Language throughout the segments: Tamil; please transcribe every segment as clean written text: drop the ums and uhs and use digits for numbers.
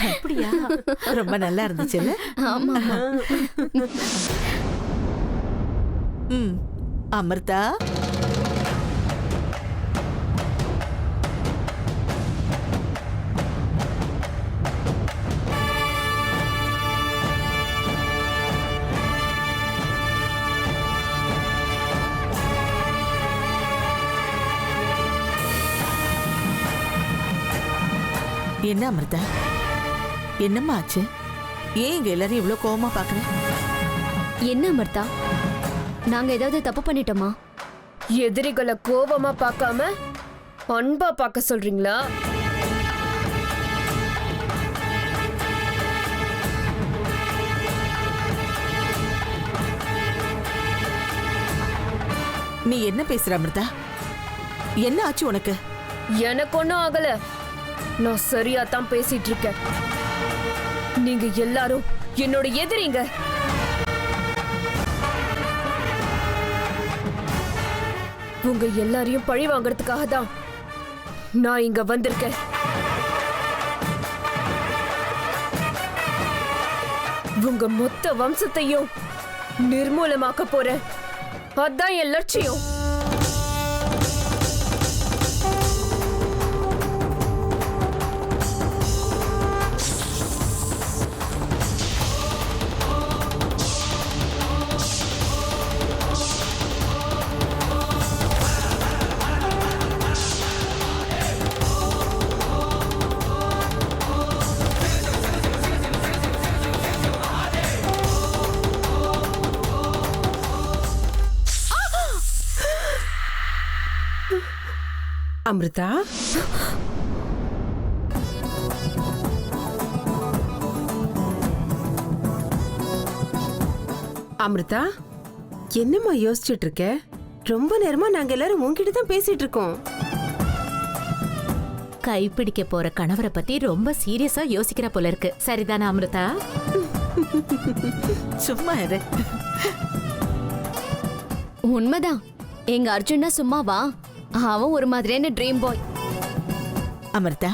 அப்படியா? ரொம்ப நல்லா இருந்துச்சுல்ல? ஆமா. ம். அமிர்தா, என்ன அமிர்தா, என்னம்மா ஆச்சு? ஏன் இங்க எல்லாரும் இவ்வளவு கோவமா பாக்குறேன்? என்ன அமிர்தா, நாங்க ஏதாவது தப்பு பண்ணிட்டோமா? எதிரிகளை கோபமா பார்க்காம அன்பா பார்க்க சொல்றீங்களா? நீ என்ன பேசுற அமிர்தா? என்ன ஆச்சு உனக்கு? எனக்கு ஒண்ணும் ஆகல. நான் சரியா தான் பேசிட்டு இருக்கேன். நீங்க எல்லாரும் என்னோட எதிரிங்க. உங்க எல்லாரையும் பழி வாங்கறதுக்காக தான் நான் இங்க வந்திருக்கேன். உங்க மொத்த வம்சத்தையும் நிர்மூலமாக்க போறேன். அதான் என் லட்சியம். அமிர்தா, அமிர்தா, என்னம்மா யோசிச்சுட்டு இருக்க? ரொம்ப நேரமா நாங்க எல்லாரும் உன்கிட்ட தான் பேசிட்டு இருக்கோம். கைப்பிடிக்க போற கணவரை பத்தி ரொம்ப சீரியஸா யோசிக்கிற போல இருக்கு. சரிதானே அமிர்தா? சும்மா இரு. உண்மைதான். எங்க அர்ஜுனா சும்மாவா? அவன் ஒரு மாதிரியான ட்ரீம் பாய். அமிர்தா,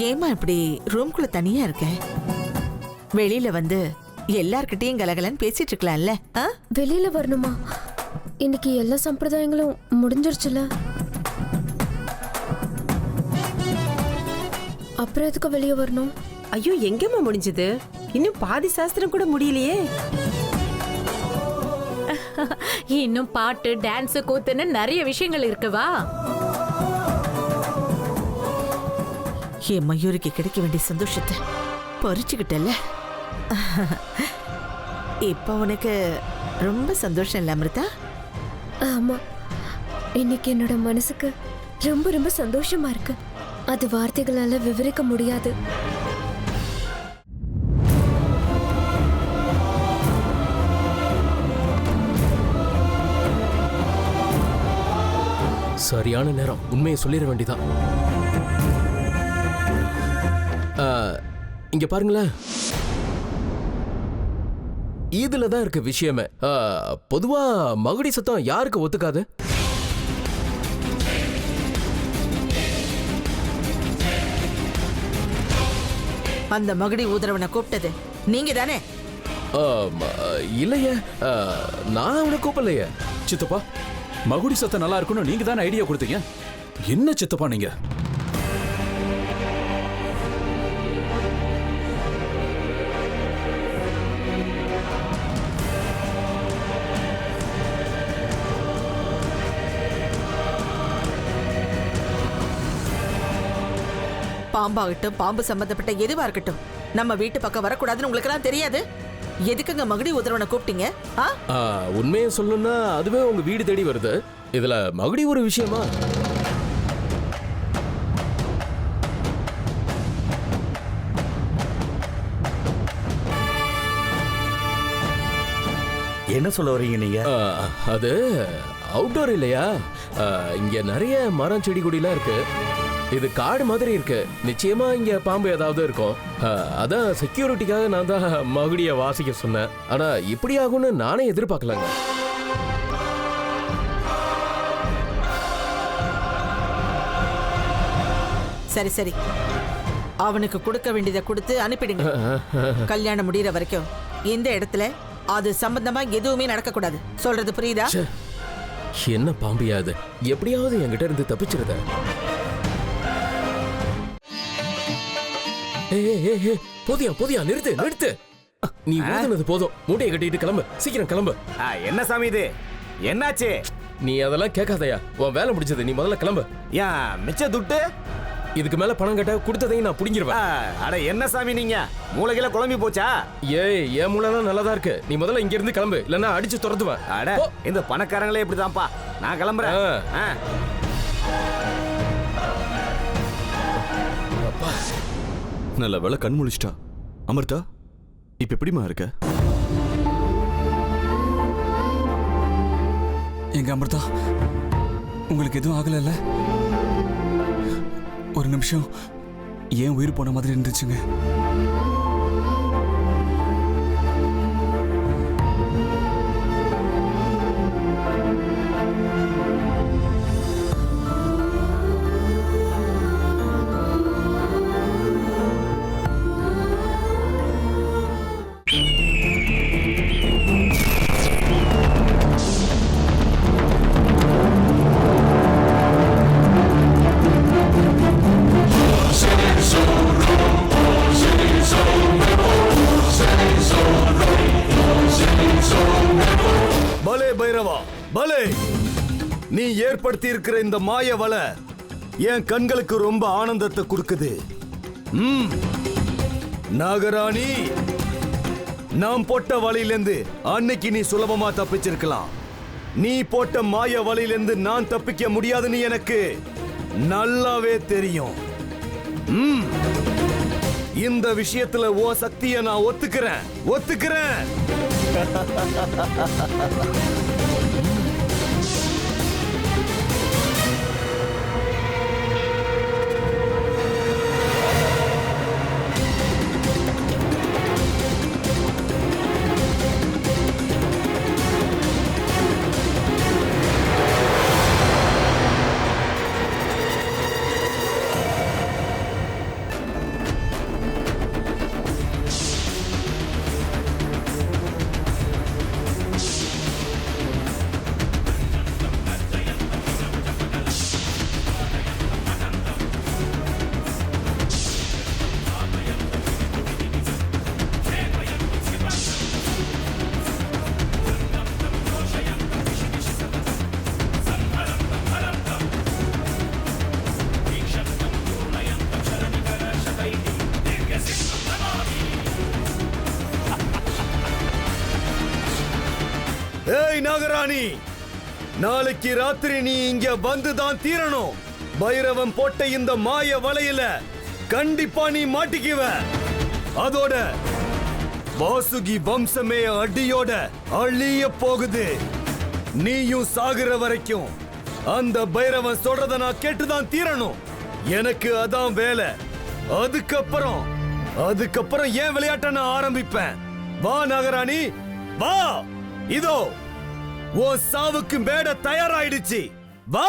ஏமா இப்படி ரூம்குள்ள தனியா இருக்க? வெளியில வந்து எல்லார்கிட்டயும் கலகலன்னு பேசிட்டு இருக்கலாம்ல? வெளியில வரணுமா? இன்னைக்கு எல்லா சம்பிரதாயங்களும் முடிஞ்சிருச்சுல. அப்புறம் எதுக்கு வெளியே வரணும்? ஐயோ, எங்கம்மா முடிஞ்சது? இன்னும் பாதி சாஸ்திரம் கூட முடியலையே. இன்னும் பாட்டு, டான்ஸ், கூத்துன்னு நிறைய விஷயங்கள் இருக்குவா? என் மயூருக்கு கிடைக்க வேண்டிய சந்தோஷத்தை பறிச்சுக்கிட்டல. இப்ப உனக்கு ரொம்ப சந்தோஷம் இல்ல அமிர்தா? ஆமா, இன்னைக்கு என்னோட மனசுக்கு ரொம்ப ரொம்ப சந்தோஷமா இருக்கு. அது வார்த்தைகளால விவரிக்க முடியாது. சரியான நேரம். உண்மையை சொல்லிட வேண்டியதான். இங்க பாருங்களேன், இதுல தான் இருக்கு விஷயமே. பொதுவா மகுடி சத்தம் யாருக்கு ஒத்துக்காது? அந்த மகுடி ஊதுறவனை கூப்பிட்டது நீங்க தானே? இல்லையே, நான் அவனை கூப்பிடலையே. சித்தப்பா, மகுடி சத்தம் நல்லா இருக்குன்னு நீங்க தானே ஐடியா கொடுத்தீங்க. என்ன சித்தப்பா நீங்க? பாம்பாகட்டும், பாம்பு சம்பந்தப்பட்ட எதுவா இருக்கட்டும், நம்ம வீட்டு பக்கம் வரக்கூடாதுன்னு உங்களுக்கு எல்லாம் தெரியாது? எதுக்குங்க மகுடி ஊதுறவனை கூப்பிட்டீங்க? உண்மையை சொல்லணும்னா அதுவே உங்க வீடு தேடி வருது. இதுல மகுடி ஒரு விஷயமா? என்ன சொல்ல வரீங்க நீங்க? அது அவுட்டோர் இல்லையா? இங்க நிறைய மரம், செடி, கொடிலாம் இருக்கு. இது காடு மாதிரி இருக்கு. நிச்சயமா இங்க பாம்பு ஏதாவது இருக்கும். அதான் செக்யூரிட்டிக்காக நான் தான் மகுடிய வாசிக்க சொன்னேன். ஆனா இப்படி ஆகும்னு நானே எதிர்பார்க்கலங்க. சரி சரி, அவனுக்கு கொடுக்க வேண்டியதை கொடுத்து அனுப்பிடுங்க. கல்யாணம் முடியற வரைக்கும் இந்த இடத்துல அது சம்பந்தமா எதுவுமே நடக்க கூடாது. சொல்றது புரியுதா? ச்சே, என்ன பாம்பியா அது? எப்படியாவது என்கிட்ட இருந்து தப்பிச்சிருத. போதியா நிறுத்து நிறுத்து. நீ ஊதுனது போதும். மூட்டையை கட்டிட்டு கிளம்பு, சீக்கிரம் கிளம்பு. என்ன சாமி இது? என்னாச்சு? நீ அதெல்லாம் கேட்காதயா, உன் வேலை முடிச்சது. நீ முதல்ல கிளம்பு. ஏன் மிச்ச துட்டு? இதுக்கு மேல பணம் கேட்ட கொடுத்ததையும் நான் புடிங்கிருவேன். அட என்ன சாமி நீங்க? மூளைகில குழம்பி போச்சா? ஏய், என் மூளைலாம் நல்லதா இருக்கு. நீ முதல்ல இங்க இருந்து கிளம்பு, இல்லன்னா அடிச்சு துரத்துவேன். அட இந்த பணக்காரங்களே இப்படிதான்ப்பா. நான் கிளம்புறேன். நல்ல வேலை கண் முழிச்சிட்டா. அமிர்தா, இப்ப எப்படிமா இருக்க? எங்க அமிர்தா, உங்களுக்கு எதுவும் ஆகலைல்ல? ஒரு நிமிஷம் ஏன் உயிர் போன மாதிரி இருந்துச்சுங்க. பலே, நீ ஏற்படுத்தி இருக்கிற இந்த மாய வலை என் கண்களுக்கு ரொம்ப ஆனந்தத்தை கொடுக்குது. நாகராணி, நாம் போட்ட வலையிலிருந்து அன்னைக்கு நீ சுலபமா தப்பிச்சிருக்கலாம். நீ போட்ட மாய வலையிலிருந்து நான் தப்பிக்க முடியாதுன்னு எனக்கு நல்லாவே தெரியும். இந்த விஷயத்துல ஓ சக்தியை நான் ஒத்துக்கிறேன். ஏய் நாகராணி, நாளைக்கு ராத்திரி நீ இங்க வந்துதான் தீரணும். பைரவன் போட்ட இந்த மாய வலையில கண்டிப்பா நீ மாட்டிக்குவ. அதோட வாசுகி வம்சமே அடியோட அழிய போகுது. நீயும் சாகுற வரைக்கும் அந்த பைரவன் சொல்றத நான் கேட்டுதான் தீரணும். எனக்கு அதான் வேலை. அதுக்கப்புறம் ஏன் விளையாட்ட நான் ஆரம்பிப்பேன். வா நாகராணி, வா. இதோ உன் சாவுக்கு மேடை தயாராயிடுச்சு. வா.